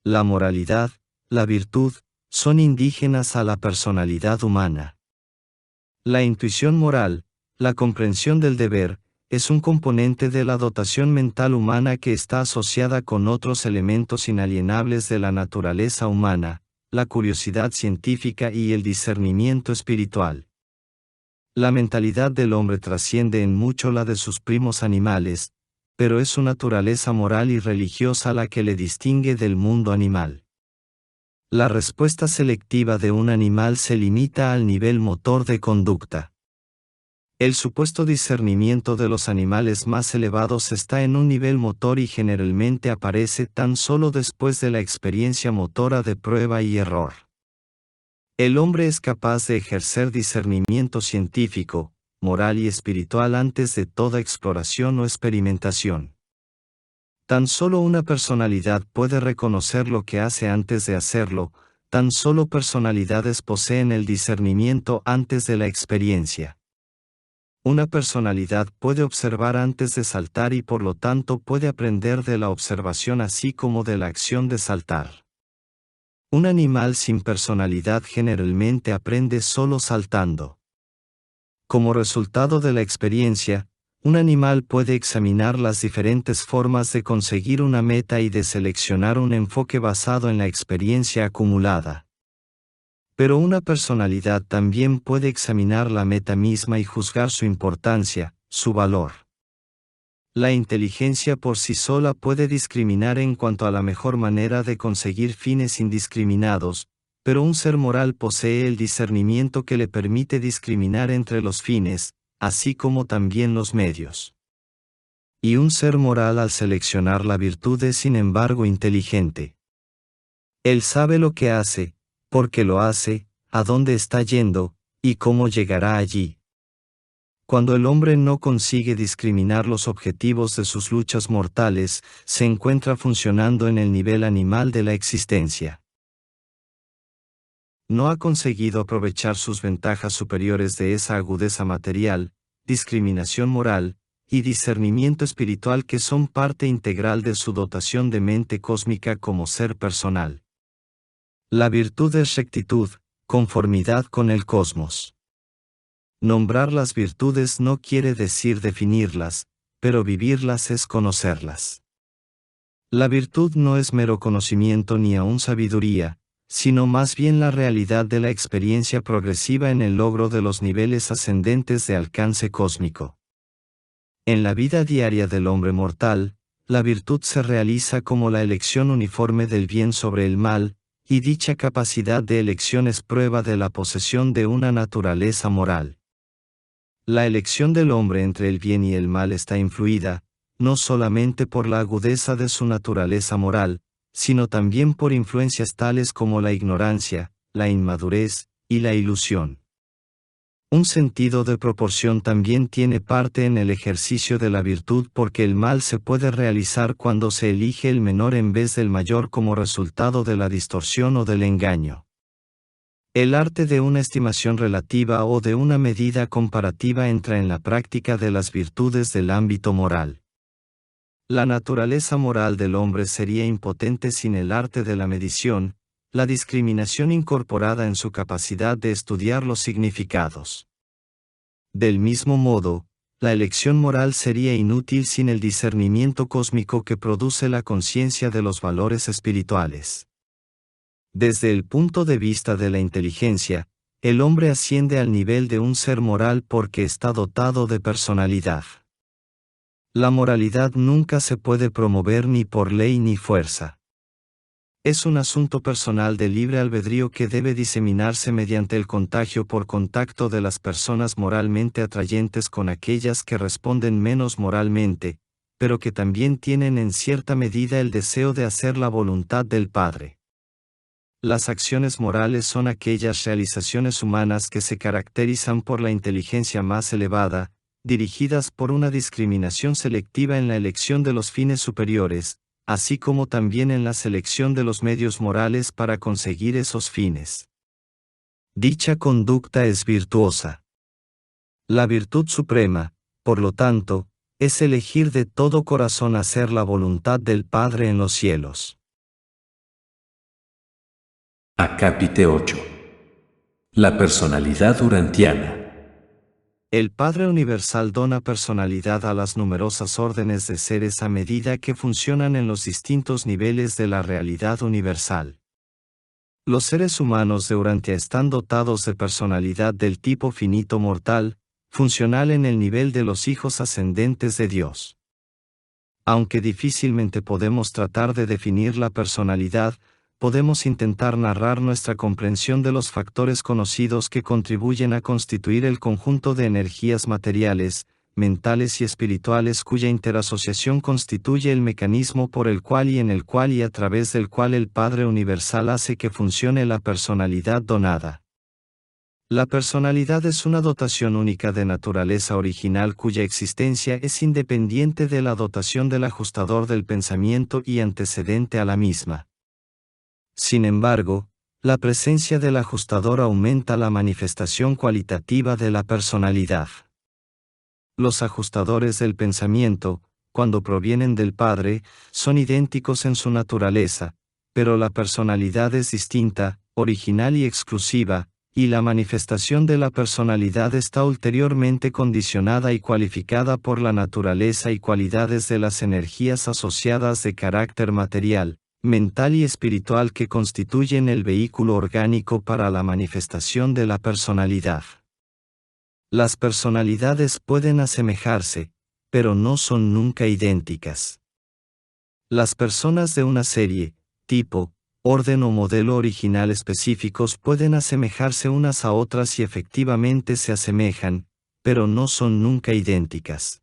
La moralidad, la virtud, son indígenas a la personalidad humana. La intuición moral, la comprensión del deber, es un componente de la dotación mental humana que está asociada con otros elementos inalienables de la naturaleza humana, la curiosidad científica y el discernimiento espiritual. La mentalidad del hombre trasciende en mucho la de sus primos animales, pero es su naturaleza moral y religiosa la que le distingue del mundo animal. La respuesta selectiva de un animal se limita al nivel motor de conducta. El supuesto discernimiento de los animales más elevados está en un nivel motor y generalmente aparece tan solo después de la experiencia motora de prueba y error. El hombre es capaz de ejercer discernimiento científico, moral y espiritual antes de toda exploración o experimentación. Tan solo una personalidad puede reconocer lo que hace antes de hacerlo, tan solo personalidades poseen el discernimiento antes de la experiencia. Una personalidad puede observar antes de saltar y por lo tanto puede aprender de la observación así como de la acción de saltar. Un animal sin personalidad generalmente aprende solo saltando. Como resultado de la experiencia, un animal puede examinar las diferentes formas de conseguir una meta y de seleccionar un enfoque basado en la experiencia acumulada. Pero una personalidad también puede examinar la meta misma y juzgar su importancia, su valor. La inteligencia por sí sola puede discriminar en cuanto a la mejor manera de conseguir fines indiscriminados, pero un ser moral posee el discernimiento que le permite discriminar entre los fines, así como también los medios. Y un ser moral al seleccionar la virtud es sin embargo inteligente. Él sabe lo que hace, por qué lo hace, a dónde está yendo, y cómo llegará allí. Cuando el hombre no consigue discriminar los objetivos de sus luchas mortales, se encuentra funcionando en el nivel animal de la existencia. No ha conseguido aprovechar sus ventajas superiores de esa agudeza material, discriminación moral, y discernimiento espiritual que son parte integral de su dotación de mente cósmica como ser personal. La virtud es rectitud, conformidad con el cosmos. Nombrar las virtudes no quiere decir definirlas, pero vivirlas es conocerlas. La virtud no es mero conocimiento ni aún sabiduría, sino más bien la realidad de la experiencia progresiva en el logro de los niveles ascendentes de alcance cósmico. En la vida diaria del hombre mortal, la virtud se realiza como la elección uniforme del bien sobre el mal, y dicha capacidad de elección es prueba de la posesión de una naturaleza moral. La elección del hombre entre el bien y el mal está influida, no solamente por la agudeza de su naturaleza moral, sino también por influencias tales como la ignorancia, la inmadurez, y la ilusión. Un sentido de proporción también tiene parte en el ejercicio de la virtud porque el mal se puede realizar cuando se elige el menor en vez del mayor como resultado de la distorsión o del engaño. El arte de una estimación relativa o de una medida comparativa entra en la práctica de las virtudes del ámbito moral. La naturaleza moral del hombre sería impotente sin el arte de la medición, la discriminación incorporada en su capacidad de estudiar los significados. Del mismo modo, la elección moral sería inútil sin el discernimiento cósmico que produce la conciencia de los valores espirituales. Desde el punto de vista de la inteligencia, el hombre asciende al nivel de un ser moral porque está dotado de personalidad. La moralidad nunca se puede promover ni por ley ni fuerza. Es un asunto personal de libre albedrío que debe diseminarse mediante el contagio por contacto de las personas moralmente atrayentes con aquellas que responden menos moralmente, pero que también tienen en cierta medida el deseo de hacer la voluntad del Padre. Las acciones morales son aquellas realizaciones humanas que se caracterizan por la inteligencia más elevada, dirigidas por una discriminación selectiva en la elección de los fines superiores, así como también en la selección de los medios morales para conseguir esos fines. Dicha conducta es virtuosa. La virtud suprema, por lo tanto, es elegir de todo corazón hacer la voluntad del Padre en los cielos. Acápite 8. La personalidad urantiana. El Padre Universal dona personalidad a las numerosas órdenes de seres a medida que funcionan en los distintos niveles de la realidad universal. Los seres humanos de Urantia están dotados de personalidad del tipo finito mortal, funcional en el nivel de los hijos ascendentes de Dios. Aunque difícilmente podemos tratar de definir la personalidad, podemos intentar narrar nuestra comprensión de los factores conocidos que contribuyen a constituir el conjunto de energías materiales, mentales y espirituales cuya interasociación constituye el mecanismo por el cual y en el cual y a través del cual el Padre Universal hace que funcione la personalidad donada. La personalidad es una dotación única de naturaleza original cuya existencia es independiente de la dotación del ajustador del pensamiento y antecedente a la misma. Sin embargo, la presencia del ajustador aumenta la manifestación cualitativa de la personalidad. Los ajustadores del pensamiento, cuando provienen del Padre, son idénticos en su naturaleza, pero la personalidad es distinta, original y exclusiva, y la manifestación de la personalidad está ulteriormente condicionada y cualificada por la naturaleza y cualidades de las energías asociadas de carácter material, mental y espiritual que constituyen el vehículo orgánico para la manifestación de la personalidad. Las personalidades pueden asemejarse, pero no son nunca idénticas. Las personas de una serie, tipo, orden o modelo original específicos pueden asemejarse unas a otras y efectivamente se asemejan, pero no son nunca idénticas.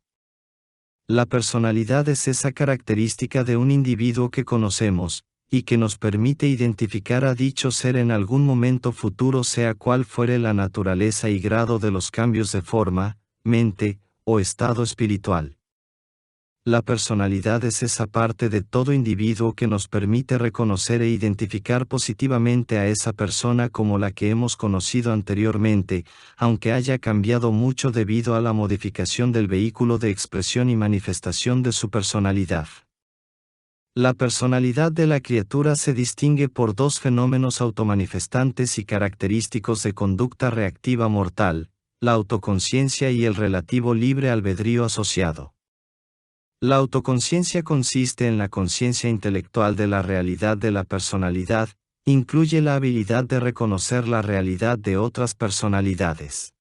La personalidad es esa característica de un individuo que conocemos, y que nos permite identificar a dicho ser en algún momento futuro sea cual fuere la naturaleza y grado de los cambios de forma, mente, o estado espiritual. La personalidad es esa parte de todo individuo que nos permite reconocer e identificar positivamente a esa persona como la que hemos conocido anteriormente, aunque haya cambiado mucho debido a la modificación del vehículo de expresión y manifestación de su personalidad. La personalidad de la criatura se distingue por dos fenómenos automanifestantes y característicos de conducta reactiva mortal, la autoconciencia y el relativo libre albedrío asociado. La autoconciencia consiste en la conciencia intelectual de la realidad de la personalidad, incluye la habilidad de reconocer la realidad de otras personalidades.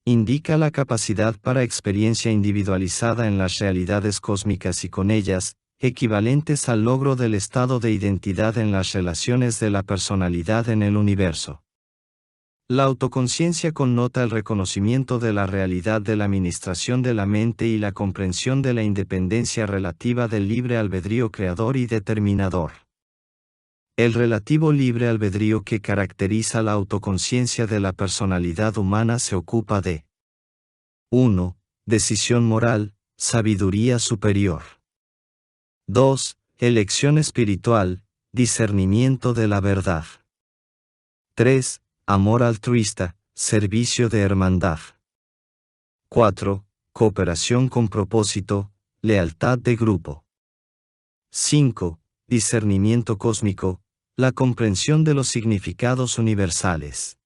Indica la capacidad para experiencia individualizada en las realidades cósmicas y con ellas, equivalentes al logro del estado de identidad en las relaciones de la personalidad en el universo. La autoconciencia connota el reconocimiento de la realidad de la administración de la mente y la comprensión de la independencia relativa del libre albedrío creador y determinador. El relativo libre albedrío que caracteriza la autoconciencia de la personalidad humana se ocupa de 1. Decisión moral, sabiduría superior. 2. Elección espiritual, discernimiento de la verdad. 3. amor altruista, servicio de hermandad. 4. Cooperación con propósito, lealtad de grupo. 5. Discernimiento cósmico, la comprensión de los significados universales.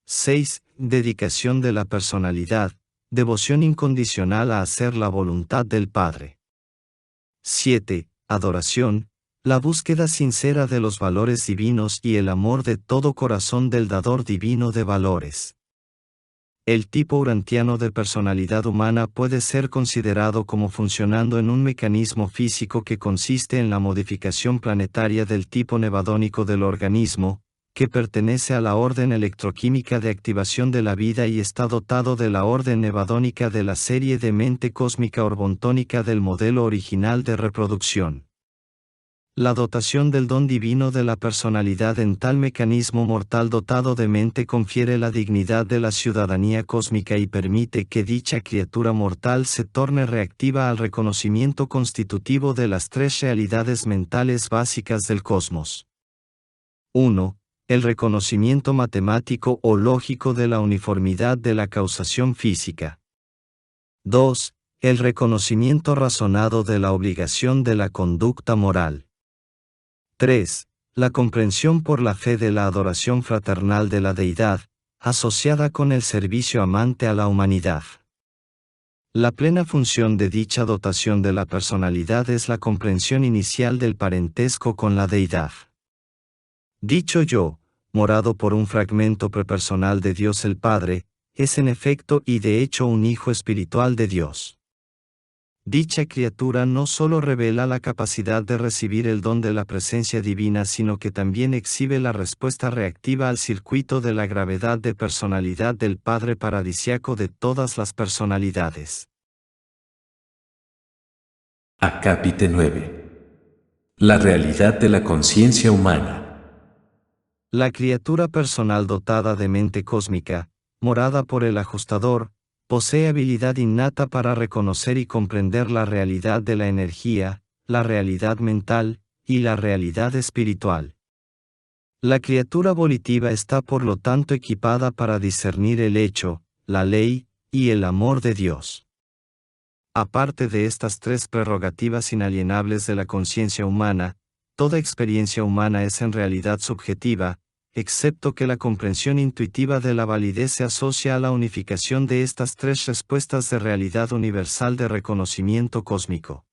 6. Dedicación de la personalidad, devoción incondicional a hacer la voluntad del Padre. 7. Adoración, la búsqueda sincera de los valores divinos y el amor de todo corazón del dador divino de valores. El tipo urantiano de personalidad humana puede ser considerado como funcionando en un mecanismo físico que consiste en la modificación planetaria del tipo nevadónico del organismo, que pertenece a la orden electroquímica de activación de la vida y está dotado de la orden nevadónica de la serie de mente cósmica orbontónica del modelo original de reproducción. La dotación del don divino de la personalidad en tal mecanismo mortal dotado de mente confiere la dignidad de la ciudadanía cósmica y permite que dicha criatura mortal se torne reactiva al reconocimiento constitutivo de las tres realidades mentales básicas del cosmos. 1. El reconocimiento matemático o lógico de la uniformidad de la causación física. 2. El reconocimiento razonado de la obligación de la conducta moral. 3. La comprensión por la fe de la adoración fraternal de la deidad, asociada con el servicio amante a la humanidad. La plena función de dicha dotación de la personalidad es la comprensión inicial del parentesco con la deidad. Dicho yo, morado por un fragmento prepersonal de Dios el Padre, es en efecto y de hecho un hijo espiritual de Dios. Dicha criatura no solo revela la capacidad de recibir el don de la presencia divina, sino que también exhibe la respuesta reactiva al circuito de la gravedad de personalidad del Padre paradisiaco de todas las personalidades. Acápite 9. La realidad de la conciencia humana. La criatura personal dotada de mente cósmica, morada por el ajustador, posee habilidad innata para reconocer y comprender la realidad de la energía, la realidad mental, y la realidad espiritual. La criatura volitiva está por lo tanto equipada para discernir el hecho, la ley, y el amor de Dios. Aparte de estas tres prerrogativas inalienables de la conciencia humana, toda experiencia humana es en realidad subjetiva, excepto que la comprensión intuitiva de la validez se asocia a la unificación de estas tres respuestas de realidad universal de reconocimiento cósmico.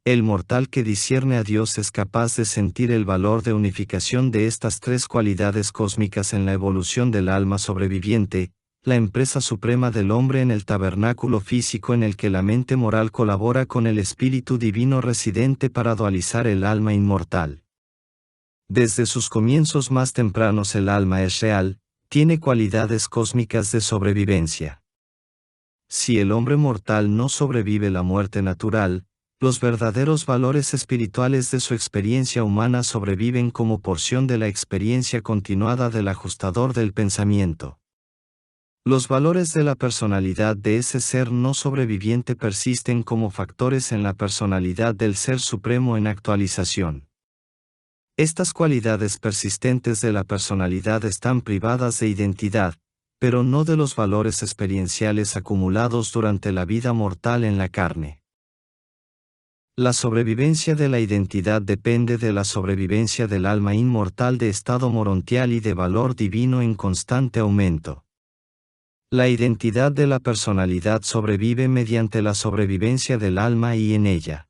El mortal que discierne a Dios es capaz de sentir el valor de unificación de estas tres cualidades cósmicas en la evolución del alma sobreviviente, la empresa suprema del hombre en el tabernáculo físico en el que la mente moral colabora con el espíritu divino residente para dualizar el alma inmortal. Desde sus comienzos más tempranos el alma es real, tiene cualidades cósmicas de sobrevivencia. Si el hombre mortal no sobrevive la muerte natural, los verdaderos valores espirituales de su experiencia humana sobreviven como porción de la experiencia continuada del ajustador del pensamiento. Los valores de la personalidad de ese ser no sobreviviente persisten como factores en la personalidad del Ser Supremo en actualización. Estas cualidades persistentes de la personalidad están privadas de identidad, pero no de los valores experienciales acumulados durante la vida mortal en la carne. La sobrevivencia de la identidad depende de la sobrevivencia del alma inmortal de estado morontial y de valor divino en constante aumento. La identidad de la personalidad sobrevive mediante la sobrevivencia del alma y en ella.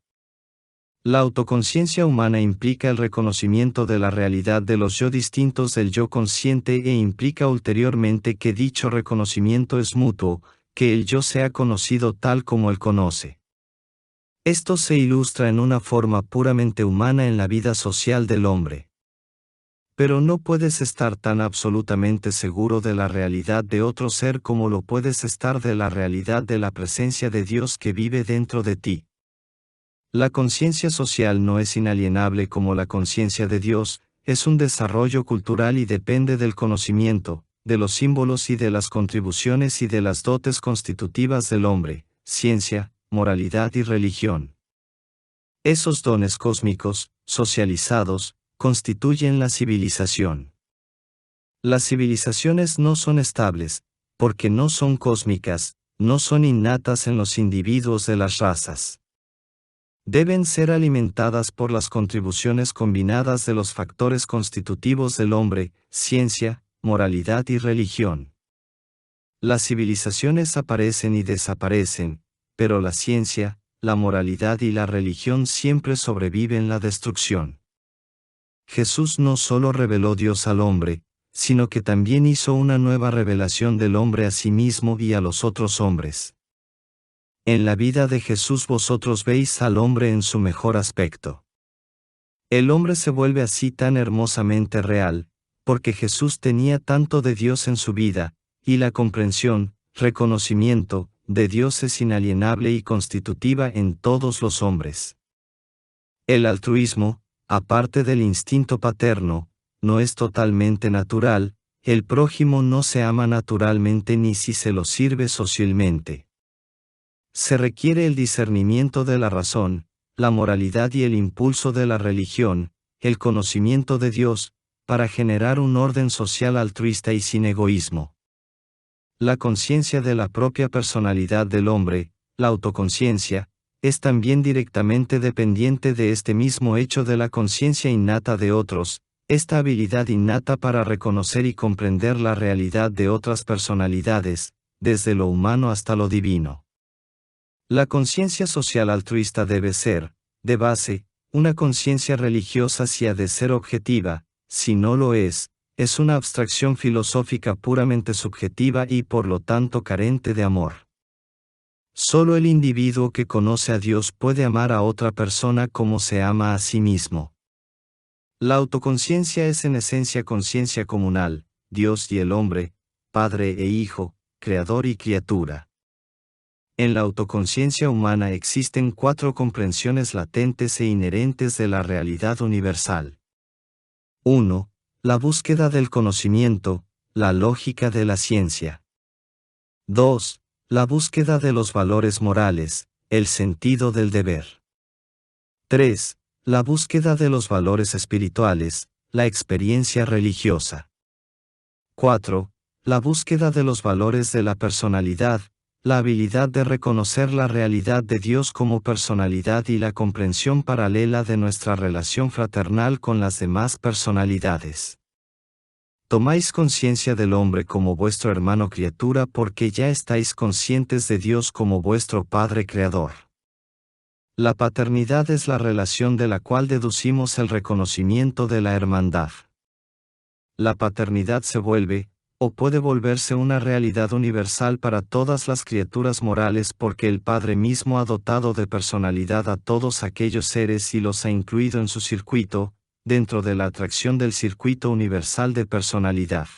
La autoconciencia humana implica el reconocimiento de la realidad de los yo distintos del yo consciente e implica ulteriormente que dicho reconocimiento es mutuo, que el yo sea conocido tal como él conoce. Esto se ilustra en una forma puramente humana en la vida social del hombre. Pero no puedes estar tan absolutamente seguro de la realidad de otro ser como lo puedes estar de la realidad de la presencia de Dios que vive dentro de ti. La conciencia social no es inalienable como la conciencia de Dios, es un desarrollo cultural y depende del conocimiento, de los símbolos y de las contribuciones y de las dotes constitutivas del hombre, ciencia, moralidad y religión. Esos dones cósmicos, socializados, constituyen la civilización. Las civilizaciones no son estables, porque no son cósmicas, no son innatas en los individuos de las razas. Deben ser alimentadas por las contribuciones combinadas de los factores constitutivos del hombre, ciencia, moralidad y religión. Las civilizaciones aparecen y desaparecen, pero la ciencia, la moralidad y la religión siempre sobreviven la destrucción. Jesús no solo reveló Dios al hombre, sino que también hizo una nueva revelación del hombre a sí mismo y a los otros hombres. En la vida de Jesús vosotros veis al hombre en su mejor aspecto. El hombre se vuelve así tan hermosamente real, porque Jesús tenía tanto de Dios en su vida, y la comprensión, reconocimiento, de Dios es inalienable y constitutiva en todos los hombres. El altruismo, aparte del instinto paterno, no es totalmente natural, el prójimo no se ama naturalmente ni si se lo sirve socialmente. Se requiere el discernimiento de la razón, la moralidad y el impulso de la religión, el conocimiento de Dios, para generar un orden social altruista y sin egoísmo. La conciencia de la propia personalidad del hombre, la autoconciencia, es también directamente dependiente de este mismo hecho de la conciencia innata de otros, esta habilidad innata para reconocer y comprender la realidad de otras personalidades, desde lo humano hasta lo divino. La conciencia social altruista debe ser, de base, una conciencia religiosa si ha de ser objetiva, si no lo es una abstracción filosófica puramente subjetiva y por lo tanto carente de amor. Solo el individuo que conoce a Dios puede amar a otra persona como se ama a sí mismo. La autoconciencia es en esencia conciencia comunal, Dios y el hombre, Padre e Hijo, Creador y criatura. En la autoconciencia humana existen 4 comprensiones latentes e inherentes de la realidad universal. 1. La búsqueda del conocimiento, la lógica de la ciencia. 2. La búsqueda de los valores morales, el sentido del deber. 3. La búsqueda de los valores espirituales, la experiencia religiosa. 4. La búsqueda de los valores de la personalidad, la habilidad de reconocer la realidad de Dios como personalidad y la comprensión paralela de nuestra relación fraternal con las demás personalidades. Tomáis conciencia del hombre como vuestro hermano criatura porque ya estáis conscientes de Dios como vuestro Padre Creador. La paternidad es la relación de la cual deducimos el reconocimiento de la hermandad. La paternidad se vuelve, o puede volverse una realidad universal para todas las criaturas morales porque el Padre mismo ha dotado de personalidad a todos aquellos seres y los ha incluido en su circuito, dentro de la atracción del circuito universal de personalidad.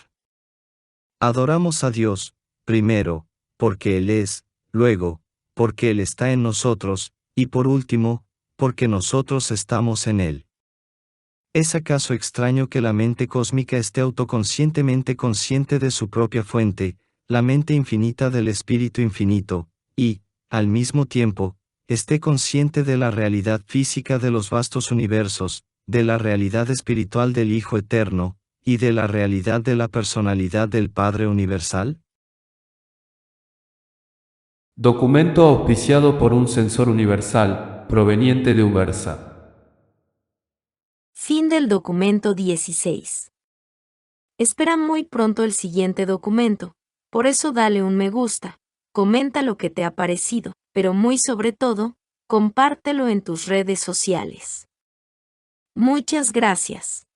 Adoramos a Dios, primero, porque Él es, luego, porque Él está en nosotros, y por último, porque nosotros estamos en Él. ¿Es acaso extraño que la mente cósmica esté autoconscientemente consciente de su propia fuente, la mente infinita del Espíritu infinito, y, al mismo tiempo, esté consciente de la realidad física de los vastos universos, de la realidad espiritual del Hijo Eterno, y de la realidad de la personalidad del Padre Universal? Documento auspiciado por un censor universal, proveniente de Ubersa. Fin del documento 16. Espera muy pronto el siguiente documento, por eso dale un me gusta, comenta lo que te ha parecido, pero muy sobre todo, compártelo en tus redes sociales. Muchas gracias.